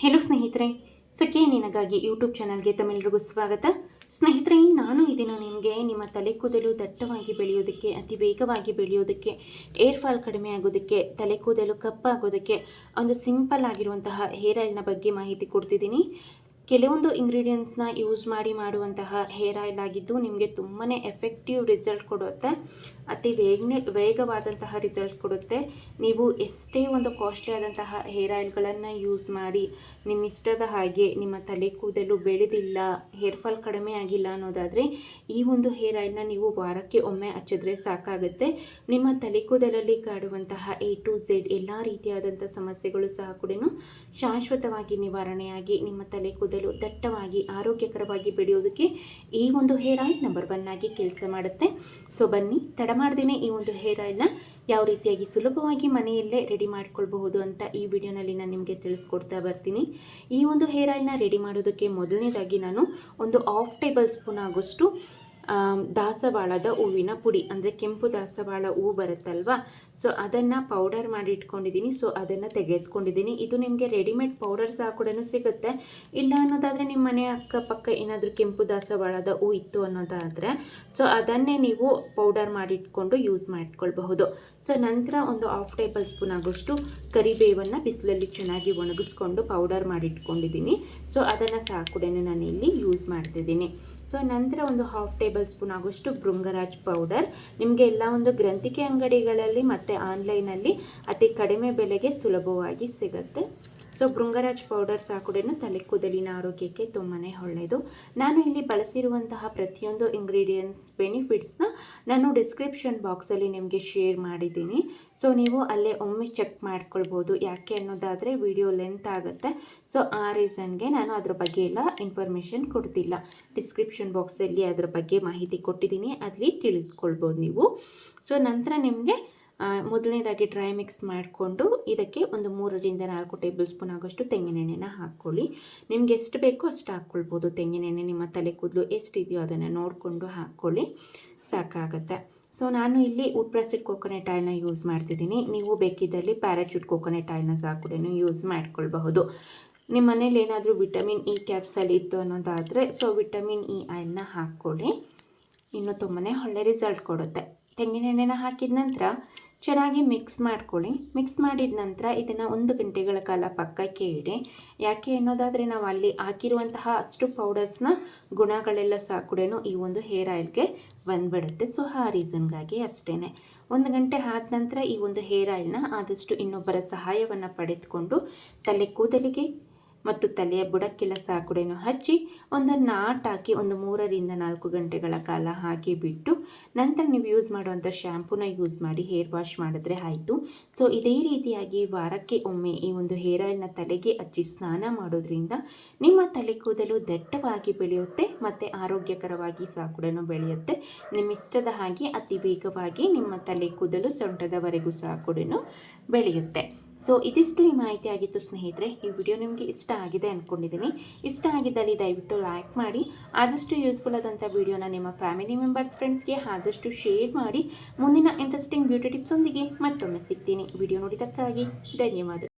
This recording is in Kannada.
ಹೆಲೋ ಸ್ನೇಹಿತರೆ, ಸಖಿ ನಿನಗಾಗಿ ಯೂಟ್ಯೂಬ್ ಚಾನಲ್ಗೆ ತಮ್ಮೆಲ್ಲರಿಗೂ ಸ್ವಾಗತ. ಸ್ನೇಹಿತರೆ, ನಾನು ಈ ದಿನ ನಿಮಗೆ ನಿಮ್ಮ ತಲೆ ಕೂದಲು ದಟ್ಟವಾಗಿ ಬೆಳೆಯೋದಕ್ಕೆ, ಅತಿ ವೇಗವಾಗಿ ಬೆಳೆಯೋದಕ್ಕೆ, ಏರ್ ಫಾಲ್ ಕಡಿಮೆ ಆಗೋದಕ್ಕೆ, ತಲೆ ಕೂದಲು ಕಪ್ಪಾಗೋದಕ್ಕೆ ಒಂದು ಸಿಂಪಲ್ ಆಗಿರುವಂತಹ ಹೇರ್ ಆಯಿಲ್ನ ಬಗ್ಗೆ ಮಾಹಿತಿ ಕೊಡ್ತಿದ್ದೀನಿ. ಕೆಲವೊಂದು ಇಂಗ್ರೀಡಿಯೆಂಟ್ಸ್ನ ಯೂಸ್ ಮಾಡಿ ಮಾಡುವಂತಹ ಹೇರ್ ಆಯಿಲ್ ಆಗಿದ್ದು ನಿಮಗೆ ತುಂಬಾ ಎಫೆಕ್ಟಿವ್ ರಿಸಲ್ಟ್ ಕೊಡುತ್ತೆ, ಅತಿ ವೇಗವಾದಂತಹ ರಿಸಲ್ಟ್ ಕೊಡುತ್ತೆ. ನೀವು ಎಷ್ಟೇ ಒಂದು ಕಾಸ್ಟ್ಲಿ ಆದಂತಹ ಹೇರ್ ಆಯಿಲ್ಗಳನ್ನು ಯೂಸ್ ಮಾಡಿ ನಿಮ್ಮ ಇಷ್ಟದ ಹಾಗೆ ನಿಮ್ಮ ತಲೆ ಕೂದಲು ಬೆಳೆದಿಲ್ಲ, ಹೇರ್ ಫಾಲ್ ಕಡಿಮೆ ಆಗಿಲ್ಲ ಅನ್ನೋದಾದರೆ ಈ ಒಂದು ಹೇರ್ ಆಯಿಲ್ನ ನೀವು ವಾರಕ್ಕೆ ಒಮ್ಮೆ ಹಚ್ಚಿದ್ರೆ ಸಾಕಾಗುತ್ತೆ. ನಿಮ್ಮ ತಲೆ ಕೂದಲಲ್ಲಿ ಕಾಡುವಂತಹ A to Z ಎಲ್ಲ ರೀತಿಯಾದಂಥ ಸಮಸ್ಯೆಗಳು ಸಹ ಕೂಡ ಶಾಶ್ವತವಾಗಿ ನಿವಾರಣೆಯಾಗಿ ನಿಮ್ಮ ತಲೆ ಕೂದಲು ದಟ್ಟವಾಗಿ ಆರೋಗ್ಯಕರವಾಗಿ ಬೆಳೆಯೋದಕ್ಕೆ ಈ ಒಂದು ಹೇರ್ ಆಯಿಲ್ ನಂಬರ್ 1 ಆಗಿ ಕೆಲಸ ಮಾಡುತ್ತೆ. ಸೊ ಬನ್ನಿ, ತಡ ಮಾಡ್ದೇನೆ ಈ ಒಂದು ಹೇರ್ ಆಯಿಲ್ನ ಯಾವ ರೀತಿಯಾಗಿ ಸುಲಭವಾಗಿ ಮನೆಯಲ್ಲೇ ರೆಡಿ ಮಾಡ್ಕೊಳ್ಬಹುದು ಅಂತ ಈ ವಿಡಿಯೋನಲ್ಲಿ ನಾನು ನಿಮಗೆ ತಿಳಿಸ್ಕೊಡ್ತಾ ಬರ್ತೀನಿ. ಈ ಒಂದು ಹೇರ್ ಆಯಿಲ್ನ ರೆಡಿ ಮಾಡೋದಕ್ಕೆ ಮೊದಲನೇದಾಗಿ ನಾನು ಒಂದು 1/2 ಟೇಬಲ್ ಸ್ಪೂನ್ ಆಗೋಷ್ಟು ದಾಸವಾಳದ ಹೂವಿನ ಪುಡಿ, ಅಂದರೆ ಕೆಂಪು ದಾಸವಾಳ ಹೂವು ಬರುತ್ತಲ್ವಾ, ಸೊ ಅದನ್ನು ಪೌಡರ್ ಮಾಡಿ ಇಟ್ಕೊಂಡಿದ್ದೀನಿ. ಸೊ ಅದನ್ನು ತೆಗೆದುಕೊಂಡಿದ್ದೀನಿ. ಇದು ನಿಮಗೆ ರೆಡಿಮೇಡ್ ಪೌಡರ್ ಸಹ ಕೂಡ ಸಿಗುತ್ತೆ. ಇಲ್ಲ ಅನ್ನೋದಾದರೆ ನಿಮ್ಮ ಮನೆ ಅಕ್ಕಪಕ್ಕ ಏನಾದರೂ ಕೆಂಪು ದಾಸವಾಳದ ಹೂ ಇತ್ತು ಅನ್ನೋದಾದರೆ ಸೊ ಅದನ್ನೇ ನೀವು ಪೌಡರ್ ಮಾಡಿಟ್ಕೊಂಡು ಯೂಸ್ ಮಾಡ್ಕೊಳ್ಬಹುದು. ಸೊ ನಂತರ ಒಂದು 1/2 ಟೇಬಲ್ ಸ್ಪೂನ್ ಆಗೋಷ್ಟು ಕರಿಬೇವನ್ನು ಬಿಸಿಲಲ್ಲಿ ಚೆನ್ನಾಗಿ ಒಣಗಿಸ್ಕೊಂಡು ಪೌಡರ್ ಮಾಡಿಟ್ಕೊಂಡಿದ್ದೀನಿ. ಸೊ ಅದನ್ನು ಸಹ ಕೂಡ ನಾನು ಇಲ್ಲಿ ಯೂಸ್ ಮಾಡ್ತಿದ್ದೀನಿ. ಸೊ ನಂತರ ಒಂದು 1/2 ಟೇಬಲ್ ಸ್ಪೂನ್ ಆಗೋಷ್ಟು ಭೃಂಗರಾಜ್ ಪೌಡರ್, ನಿಮಗೆ ಎಲ್ಲ ಒಂದು ಗ್ರಂಥಿಕೆ ಅಂಗಡಿಗಳಲ್ಲಿ ಮತ್ತು ಆನ್ಲೈನಲ್ಲಿ ಅತಿ ಕಡಿಮೆ ಬೆಲೆಗೆ ಸುಲಭವಾಗಿ ಸಿಗುತ್ತೆ. ಸೊ ಭೃಂಗರಾಜ್ ಪೌಡರ್ ಸಹ ಕೂಡ ತಲೆ ಕೂದಲಿನ ಆರೋಗ್ಯಕ್ಕೆ ತುಂಬಾ ಒಳ್ಳೆಯದು. ನಾನು ಇಲ್ಲಿ ಬಳಸಿರುವಂತಹ ಪ್ರತಿಯೊಂದು ಇಂಗ್ರೀಡಿಯೆಂಟ್ಸ್ ಬೆನಿಫಿಟ್ಸ್ನ ನಾನು ಡಿಸ್ಕ್ರಿಪ್ಷನ್ ಬಾಕ್ಸಲ್ಲಿ ನಿಮಗೆ ಶೇರ್ ಮಾಡಿದ್ದೀನಿ. ಸೊ ನೀವು ಅಲ್ಲೇ ಒಮ್ಮೆ ಚೆಕ್ ಮಾಡ್ಕೊಳ್ಬೋದು. ಯಾಕೆ ಅನ್ನೋದಾದರೆ ವಿಡಿಯೋ ಲೆಂತ್ ಆಗುತ್ತೆ. ಸೊ ಆ ರೀಸನ್ಗೆ ನಾನು ಅದ್ರ ಬಗ್ಗೆ ಎಲ್ಲ ಇನ್ಫಾರ್ಮೇಷನ್ ಕೊಡ್ತಿಲ್ಲ. ಡಿಸ್ಕ್ರಿಪ್ಷನ್ ಬಾಕ್ಸಲ್ಲಿ ಅದರ ಬಗ್ಗೆ ಮಾಹಿತಿ ಕೊಟ್ಟಿದ್ದೀನಿ, ಅಲ್ಲಿ ತಿಳಿದುಕೊಳ್ಬೋದು ನೀವು. ಸೊ ನಂತರ ನಿಮಗೆ ಮೊದಲನೇದಾಗಿ ಡ್ರೈ ಮಿಕ್ಸ್ ಮಾಡಿಕೊಂಡು ಇದಕ್ಕೆ ಒಂದು 3ರಿಂದ 4 ಟೇಬಲ್ ಸ್ಪೂನ್ ಆಗೋಷ್ಟು ತೆಂಗಿನೆಣ್ಣೆನ ಹಾಕ್ಕೊಳ್ಳಿ. ನಿಮ್ಗೆ ಎಷ್ಟು ಬೇಕೋ ಅಷ್ಟು ಹಾಕ್ಕೊಳ್ಬೋದು. ತೆಂಗಿನೆಣ್ಣೆ ನಿಮ್ಮ ತಲೆ ಕೂದಲು ಎಷ್ಟಿದೆಯೋ ಅದನ್ನು ನೋಡಿಕೊಂಡು ಹಾಕ್ಕೊಳ್ಳಿ, ಸಾಕಾಗುತ್ತೆ. ಸೊ ನಾನು ಇಲ್ಲಿ ವುಡ್ ಪ್ರೆಸ್ಡ್ ಕೋಕೋನಟ್ ಆಯಿಲ್ನ ಯೂಸ್ ಮಾಡ್ತಿದ್ದೀನಿ. ನೀವು ಬೇಕಿದ್ದಲ್ಲಿ ಪ್ಯಾರಾಚೂಟ್ ಕೋಕೋನಟ್ ಆಯಿಲ್ನ ಸಹ ಕೂಡ ಯೂಸ್ ಮಾಡ್ಕೊಳ್ಬಹುದು. ನಿಮ್ಮ ಮನೇಲಿ ಏನಾದರೂ ವಿಟಮಿನ್ ಇ ಕ್ಯಾಪ್ಸಲ್ ಇತ್ತು ಅನ್ನೋದಾದರೆ ಸೊ ವಿಟಮಿನ್ ಇ ಆಯಿಲ್ನ ಹಾಕ್ಕೊಳ್ಳಿ, ಇನ್ನೂ ತುಂಬಾ ಒಳ್ಳೆ ರಿಸಲ್ಟ್ ಕೊಡುತ್ತೆ. ತೆಂಗಿನೆಣ್ಣೆನ ಹಾಕಿದ ನಂತರ ಚೆನ್ನಾಗಿ ಮಿಕ್ಸ್ ಮಾಡ್ಕೊಳ್ಳಿ. ಮಿಕ್ಸ್ ಮಾಡಿದ ನಂತರ ಇದನ್ನು 1 ಗಂಟೆಗಳ ಕಾಲ ಪಕ್ಕಕ್ಕೆ ಇಡಿ. ಯಾಕೆ ಅನ್ನೋದಾದರೆ ನಾವು ಅಲ್ಲಿ ಹಾಕಿರುವಂತಹ ಅಷ್ಟು ಪೌಡರ್ಸ್ನ ಗುಣಗಳೆಲ್ಲ ಸಹ ಕೂಡ ಈ ಒಂದು ಹೇರ್ ಆಯಿಲ್ಗೆ ಬಂದುಬಿಡುತ್ತೆ. ಸೊ ಆ ರೀಸನ್ಗಾಗಿ ಅಷ್ಟೇ. 1 ಗಂಟೆ ಆದ ನಂತರ ಈ ಒಂದು ಹೇರ್ ಆಯಿಲ್ನ ಆದಷ್ಟು ಇನ್ನೊಬ್ಬರ ಸಹಾಯವನ್ನು ಪಡೆದುಕೊಂಡು ತಲೆ ಕೂದಲಿಗೆ ಮತ್ತು ತಲೆಯ ಬುಡಕ್ಕೆಲ್ಲ ಸಹ ಕೂಡ ಹಚ್ಚಿ ಒಂದು ನಾಟ್ ಹಾಕಿ ಒಂದು 3ರಿಂದ 4 ಗಂಟೆಗಳ ಕಾಲ ಹಾಗೆ ಬಿಟ್ಟು ನಂತರ ನೀವು ಯೂಸ್ ಮಾಡುವಂಥ ಶ್ಯಾಂಪೂನ ಯೂಸ್ ಮಾಡಿ ಹೇರ್ ವಾಶ್ ಮಾಡಿದ್ರೆ ಆಯಿತು. ಸೊ ಇದೇ ರೀತಿಯಾಗಿ ವಾರಕ್ಕೆ ಒಮ್ಮೆ ಈ ಒಂದು ಹೇರ್ ಆಯಿಲ್ನ ತಲೆಗೆ ಹಚ್ಚಿ ಸ್ನಾನ ಮಾಡೋದ್ರಿಂದ ನಿಮ್ಮ ತಲೆ ಕೂದಲು ದಟ್ಟವಾಗಿ ಬೆಳೆಯುತ್ತೆ ಮತ್ತು ಆರೋಗ್ಯಕರವಾಗಿ ಸಹ ಕೂಡ ಬೆಳೆಯುತ್ತೆ. ನಿಮ್ಮ ಇಷ್ಟದ ಹಾಗೆ ಅತಿ ವೇಗವಾಗಿ ನಿಮ್ಮ ತಲೆ ಕೂದಲು ಸೊಂಟದವರೆಗೂ ಸಹ ಕೂಡ ಬೆಳೆಯುತ್ತೆ. ಸೊ ಇದಿಷ್ಟು ಈ ಮಾಹಿತಿ ಆಗಿತ್ತು ಸ್ನೇಹಿತರೆ. ಈ ವಿಡಿಯೋ ನಿಮಗೆ ಇಷ್ಟ ಆಗಿದೆ ಅಂದ್ಕೊಂಡಿದ್ದೀನಿ. ಇಷ್ಟ ಆಗಿದ್ದಲ್ಲಿ ದಯವಿಟ್ಟು ಲೈಕ್ ಮಾಡಿ, ಆದಷ್ಟು ಯೂಸ್ಫುಲ್ ಆದಂಥ ವಿಡಿಯೋನ ನಿಮ್ಮ ಫ್ಯಾಮಿಲಿ ಮೆಂಬರ್ಸ್, ಫ್ರೆಂಡ್ಸ್ಗೆ ಆದಷ್ಟು ಶೇರ್ ಮಾಡಿ. ಮುಂದಿನ ಇಂಟ್ರೆಸ್ಟಿಂಗ್ ಬ್ಯೂಟಿ ಟಿಪ್ಸೊಂದಿಗೆ ಮತ್ತೊಮ್ಮೆ ಸಿಗ್ತೀನಿ. ವಿಡಿಯೋ ನೋಡಿದ್ದಕ್ಕಾಗಿ ಧನ್ಯವಾದ.